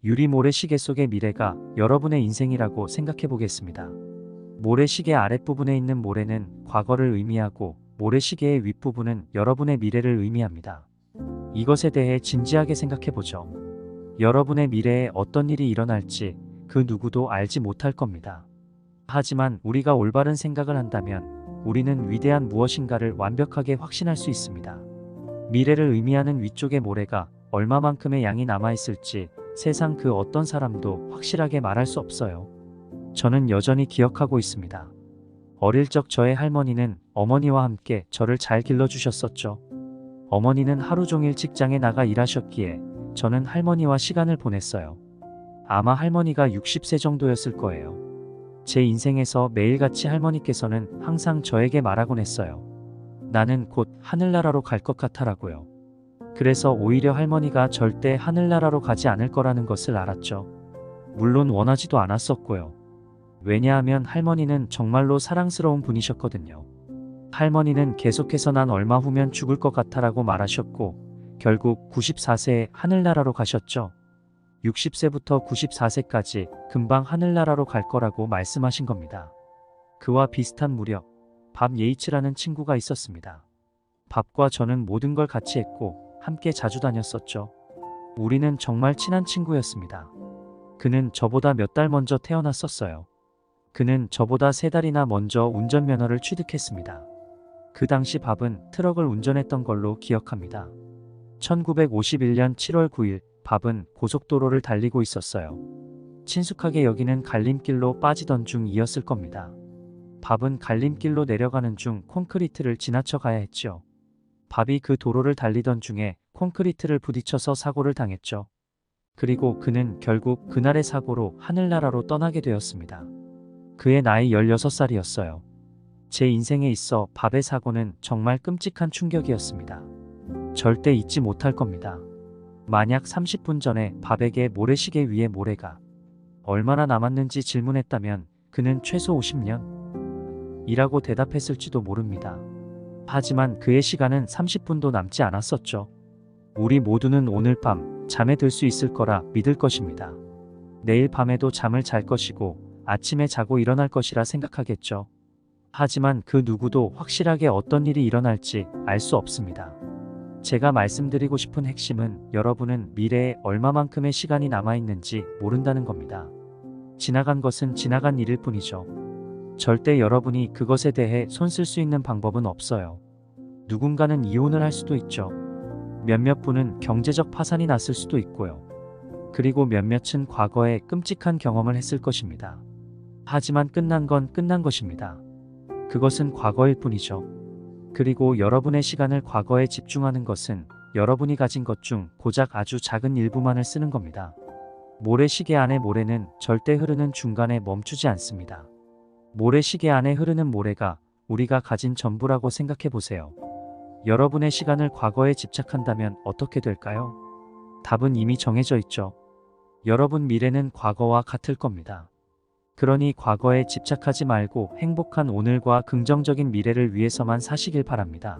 유리 모래시계 속의 미래가 여러분의 인생이라고 생각해 보겠습니다. 모래시계 아랫부분에 있는 모래는 과거를 의미하고 모래시계의 윗부분은 여러분의 미래를 의미합니다. 이것에 대해 진지하게 생각해 보죠. 여러분의 미래에 어떤 일이 일어날지 그 누구도 알지 못할 겁니다. 하지만 우리가 올바른 생각을 한다면 우리는 위대한 무엇인가를 완벽하게 확신할 수 있습니다. 미래를 의미하는 위쪽의 모래가 얼마만큼의 양이 남아있을지 세상 그 어떤 사람도 확실하게 말할 수 없어요. 저는 여전히 기억하고 있습니다. 어릴 적 저의 할머니는 어머니와 함께 저를 잘 길러주셨었죠. 어머니는 하루 종일 직장에 나가 일하셨기에 저는 할머니와 시간을 보냈어요. 아마 할머니가 60세 정도였을 거예요. 제 인생에서 매일같이 할머니께서는 항상 저에게 말하곤 했어요. 나는 곧 하늘나라로 갈 것 같아라고요. 그래서 오히려 할머니가 절대 하늘나라로 가지 않을 거라는 것을 알았죠. 물론 원하지도 않았었고요. 왜냐하면 할머니는 정말로 사랑스러운 분이셨거든요. 할머니는 계속해서 난 얼마 후면 죽을 것 같아라고 말하셨고 결국 94세에 하늘나라로 가셨죠. 60세부터 94세까지 금방 하늘나라로 갈 거라고 말씀하신 겁니다. 그와 비슷한 무렵 밥 예이츠라는 친구가 있었습니다. 밥과 저는 모든 걸 같이 했고 함께 자주 다녔었죠. 우리는 정말 친한 친구였습니다. 그는 저보다 몇 달 먼저 태어났었어요. 그는 저보다 3달이나 먼저 운전면허를 취득했습니다. 그 당시 밥은 트럭을 운전했던 걸로 기억합니다. 1951년 7월 9일 밥은 고속도로를 달리고 있었어요. 친숙하게 여기는 갈림길로 빠지던 중이었을 겁니다. 밥은 갈림길로 내려가는 중 콘크리트를 지나쳐 가야 했죠. 밥이 그 도로를 달리던 중에 콘크리트를 부딪혀서 사고를 당했죠. 그리고 그는 결국 그날의 사고로 하늘나라로 떠나게 되었습니다. 그의 나이 16살이었어요. 제 인생에 있어 밥의 사고는 정말 끔찍한 충격이었습니다. 절대 잊지 못할 겁니다. 만약 30분 전에 밥에게 모래시계 위에 모래가 얼마나 남았는지 질문했다면 그는 최소 50년 이라고 대답했을지도 모릅니다. 하지만 그의 시간은 30분도 남지 않았었죠. 우리 모두는 오늘 밤 잠에 들 수 있을 거라 믿을 것입니다. 내일 밤에도 잠을 잘 것이고 아침에 자고 일어날 것이라 생각하겠죠. 하지만 그 누구도 확실하게 어떤 일이 일어날지 알 수 없습니다. 제가 말씀드리고 싶은 핵심은 여러분은 미래에 얼마만큼의 시간이 남아있는지 모른다는 겁니다. 지나간 것은 지나간 일일 뿐이죠. 절대 여러분이 그것에 대해 손쓸 수 있는 방법은 없어요. 누군가는 이혼을 할 수도 있죠. 몇몇 분은 경제적 파산이 났을 수도 있고요. 그리고 몇몇은 과거에 끔찍한 경험을 했을 것입니다. 하지만 끝난 건 끝난 것입니다. 그것은 과거일 뿐이죠. 그리고 여러분의 시간을 과거에 집중하는 것은 여러분이 가진 것 중 고작 아주 작은 일부만을 쓰는 겁니다. 모래시계 안의 모래는 절대 흐르는 중간에 멈추지 않습니다. 모래시계 안에 흐르는 모래가 우리가 가진 전부라고 생각해 보세요. 여러분의 시간을 과거에 집착한다면 어떻게 될까요? 답은 이미 정해져 있죠. 여러분 미래는 과거와 같을 겁니다. 그러니 과거에 집착하지 말고 행복한 오늘과 긍정적인 미래를 위해서만 사시길 바랍니다.